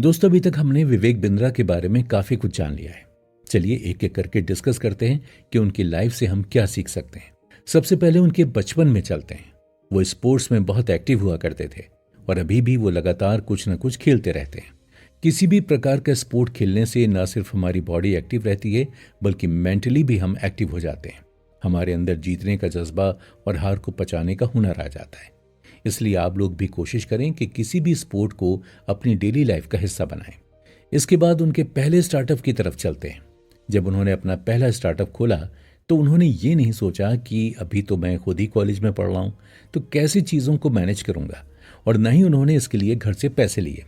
दोस्तों, अभी तक हमने विवेक बिंद्रा के बारे में काफी कुछ जान लिया है। चलिए एक एक करके डिस्कस करते हैं कि उनकी लाइफ से हम क्या सीख सकते हैं। सबसे पहले उनके बचपन में चलते हैं। वो स्पोर्ट्स में बहुत एक्टिव हुआ करते थे और अभी भी वो लगातार कुछ न कुछ खेलते रहते हैं। किसी भी प्रकार का स्पोर्ट खेलने से न सिर्फ हमारी बॉडी एक्टिव रहती है, बल्कि मेंटली भी हम एक्टिव हो जाते हैं। हमारे अंदर जीतने का जज्बा और हार को पचाने का हुनर आ जाता है। इसलिए आप लोग भी कोशिश करें कि किसी भी स्पोर्ट को अपनी डेली लाइफ का हिस्सा बनाएं। इसके बाद उनके पहले स्टार्टअप की तरफ चलते हैं। जब उन्होंने अपना पहला स्टार्टअप खोला तो उन्होंने ये नहीं सोचा कि अभी तो मैं खुद ही कॉलेज में पढ़ रहा हूँ, तो कैसी चीज़ों को मैनेज करूँगा, और न ही उन्होंने इसके लिए घर से पैसे लिए।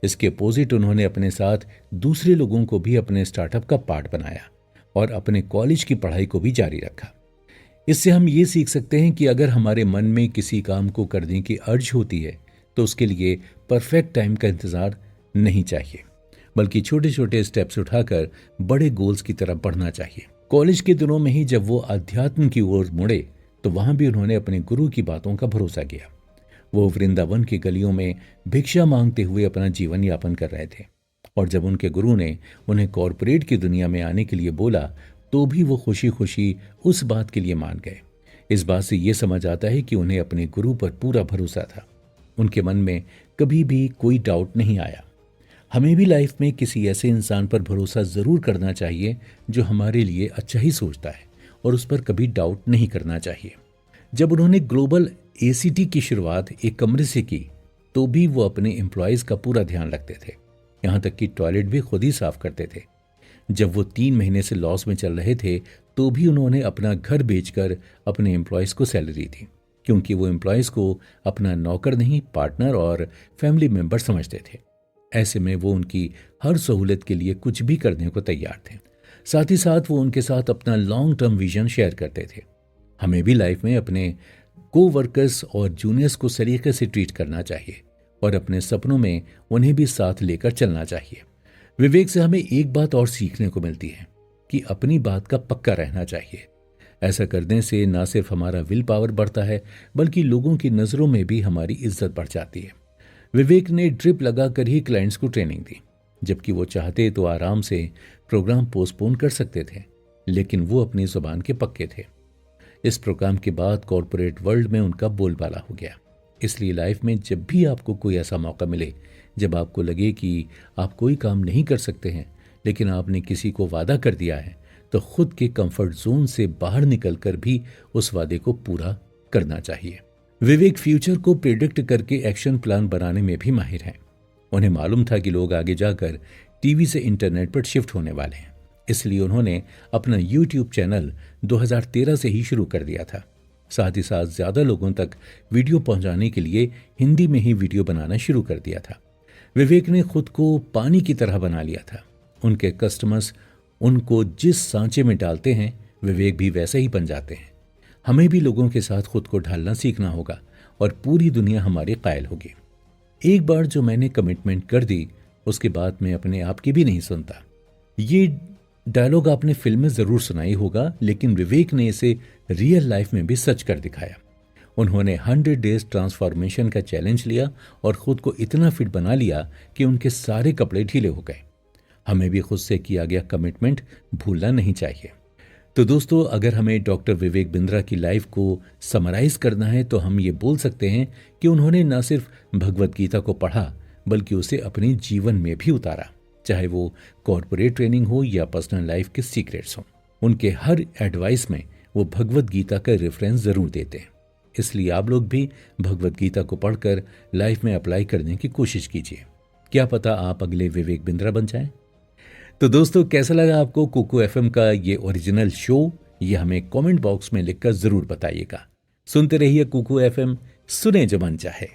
इसके अपोजिट उन्होंने अपने साथ दूसरे लोगों को भी अपने स्टार्टअप का पार्ट बनाया और अपने कॉलेज की पढ़ाई को भी जारी रखा। इससे हम ये सीख सकते हैं कि अगर हमारे मन में किसी काम को करने की अर्ज होती है तो उसके लिए परफेक्ट टाइम का इंतज़ार नहीं चाहिए, बल्कि छोटे छोटे स्टेप्स उठाकर बड़े गोल्स की तरफ बढ़ना चाहिए। कॉलेज के दिनों में ही जब वो अध्यात्म की ओर मुड़े तो वहां भी उन्होंने अपने गुरु की बातों का भरोसा किया। वो वृंदावन की गलियों में भिक्षा मांगते हुए अपना जीवन यापन कर रहे थे, और जब उनके गुरु ने उन्हें कॉरपोरेट की दुनिया में आने के लिए बोला तो भी वो खुशी खुशी उस बात के लिए मान गए। इस बात से ये समझ आता है कि उन्हें अपने गुरु पर पूरा भरोसा था। उनके मन में कभी भी कोई डाउट नहीं आया। हमें भी लाइफ में किसी ऐसे इंसान पर भरोसा जरूर करना चाहिए जो हमारे लिए अच्छा ही सोचता है, और उस पर कभी डाउट नहीं करना चाहिए। जब उन्होंने ग्लोबल एसीटी की शुरुआत एक कमरे से की तो भी वो अपने एम्प्लॉयज का पूरा ध्यान रखते थे, यहाँ तक कि टॉयलेट भी खुद ही साफ करते थे। जब वो 3 महीने से लॉस में चल रहे थे तो भी उन्होंने अपना घर बेचकर अपने एम्प्लॉयज़ को सैलरी दी, क्योंकि वो एम्प्लॉयज़ को अपना नौकर नहीं, पार्टनर और फैमिली मेंबर समझते थे। ऐसे में वो उनकी हर सहूलत के लिए कुछ भी करने को तैयार थे। साथ ही साथ वो उनके साथ अपना लॉन्ग टर्म विजन शेयर करते थे। हमें भी लाइफ में अपने को वर्कर्स और जूनियर्स को सलीके से ट्रीट करना चाहिए और अपने सपनों में उन्हें भी साथ लेकर चलना चाहिए। विवेक से हमें एक बात और सीखने को मिलती है कि अपनी बात का पक्का रहना चाहिए। ऐसा करने से न सिर्फ हमारा विल पावर बढ़ता है, बल्कि लोगों की नज़रों में भी हमारी इज्जत बढ़ जाती है। विवेक ने ड्रिप लगाकर ही क्लाइंट्स को ट्रेनिंग दी, जबकि वो चाहते तो आराम से प्रोग्राम पोस्टपोन कर सकते थे, लेकिन वो अपनी जुबान के पक्के थे। इस प्रोग्राम के बाद कॉरपोरेट वर्ल्ड में उनका बोलबाला हो गया। इसलिए लाइफ में जब भी आपको कोई ऐसा मौका मिले, जब आपको लगे कि आप कोई काम नहीं कर सकते हैं, लेकिन आपने किसी को वादा कर दिया है, तो खुद के कंफर्ट जोन से बाहर निकलकर भी उस वादे को पूरा करना चाहिए। विवेक फ्यूचर को प्रिडिक्ट करके एक्शन प्लान बनाने में भी माहिर हैं। उन्हें मालूम था कि लोग आगे जाकर टीवी से इंटरनेट पर शिफ्ट होने वाले हैं, इसलिए उन्होंने अपना यूट्यूब चैनल 2013 से ही शुरू कर दिया था। साथ ही साथ ज्यादा लोगों तक वीडियो पहुंचाने के लिए हिंदी में ही वीडियो बनाना शुरू कर दिया था। विवेक ने खुद को पानी की तरह बना लिया था। उनके कस्टमर्स उनको जिस सांचे में डालते हैं, विवेक भी वैसे ही बन जाते हैं। हमें भी लोगों के साथ खुद को ढालना सीखना होगा और पूरी दुनिया हमारी कायल होगी। एक बार जो मैंने कमिटमेंट कर दी, उसके बाद मैं अपने आप की भी नहीं सुनता। ये डायलॉग आपने फिल्म में जरूर सुनाई होगा, लेकिन विवेक ने इसे रियल लाइफ में भी सच कर दिखाया। उन्होंने 100 डेज ट्रांसफॉर्मेशन का चैलेंज लिया और खुद को इतना फिट बना लिया कि उनके सारे कपड़े ढीले हो गए। हमें भी खुद से किया गया कमिटमेंट भूलना नहीं चाहिए। तो दोस्तों, अगर हमें डॉक्टर विवेक बिंद्रा की लाइफ को समराइज करना है तो हम ये बोल सकते हैं कि उन्होंने न सिर्फ भगवत गीता को पढ़ा, बल्कि उसे अपने जीवन में भी उतारा, चाहे वो कॉर्पोरेट ट्रेनिंग हो या पर्सनल लाइफ के सीक्रेट्स हो। उनके हर एडवाइस में वो भगवत गीता का रेफरेंस जरूर देते हैं। इसलिए आप लोग भी भगवत गीता को पढ़कर लाइफ में अप्लाई करने की कोशिश कीजिए। क्या पता आप अगले विवेक बिंद्रा बन जाएं। तो दोस्तों, कैसा लगा आपको कुकू एफएम का ये ओरिजिनल शो? ये हमें कमेंट बॉक्स में लिखकर जरूर बताइएगा। सुनते रहिए कुकू एफएम, सुने जो मन चाहे।